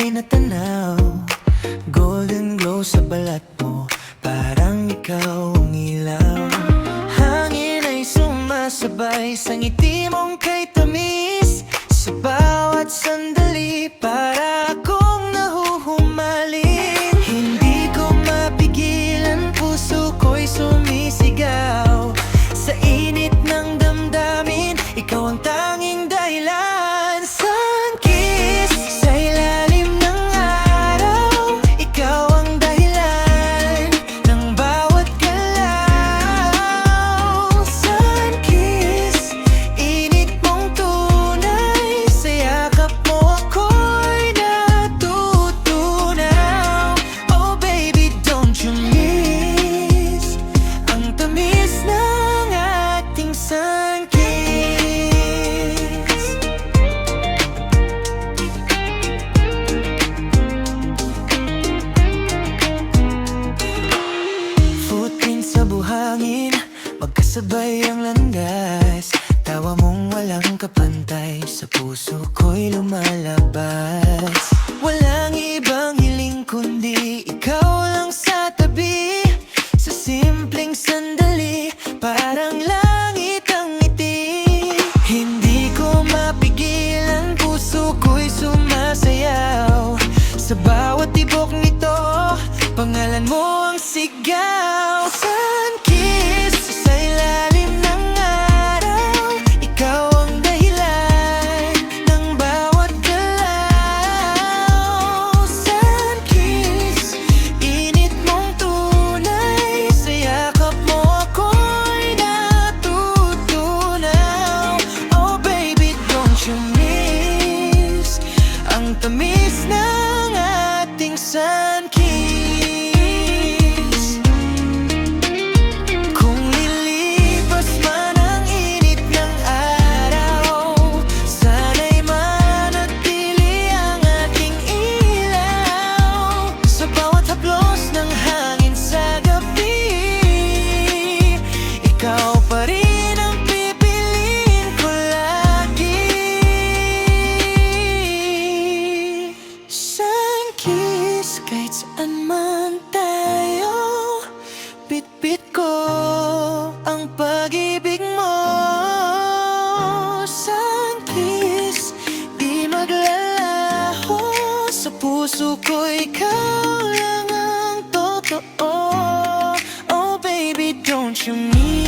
kulay na tanaw, golden glow sa balat mo, parang ikaw ang ilaw. Hangin ay sumasabay sa ngiti mong kay tamis, sa bawat sandali para akong nahuhumaling. Hindi ko mapigilan, puso ko'y sumisigaw sa init ng damdamin, ikaw ang tanging dahilan. Sun-kiss sa ilalim ng araw, ikaw ang dahilan ng bawat galaw. Sun-kiss, init mong tunay, sa yakap mo ako'y natutunaw. Oh baby, don't you miss ang tamis ng ating sun-kiss. Footprints sa buhangin, magkasabay ang landas, tawa mong walang kapantay, sa puso ko'y lumalabas. Walang ibang hiling kundi ikaw lang sa tabi, sa simpleng sandali, parang langit ang ngiti. Hindi ko mapigilan, puso ko'y sumasayaw sa bawat tibok nito, pangalan mo ang sigaw. Sun-kiss sa ilalim ng araw, ikaw ang dahilan ng bawat galaw. Sun-kiss, init mong tunay, sa yakap mo ako'y natutunaw. Oh baby, don't you miss ang tamis ng ating sun-kiss. Kung lilipas man ang init ng araw, sana'y manatili ang ating ilaw sa bawat haplos ng hangin sa gabi. Ikaw pa rin ang pipiliin ko lagi. Sun-kiss, kahit saan man tayo, bitbit ko ang pag-ibig mo. Sun-kiss, di maglalaho, sa puso ko ikaw lang ang totoo. Oh baby, don't you miss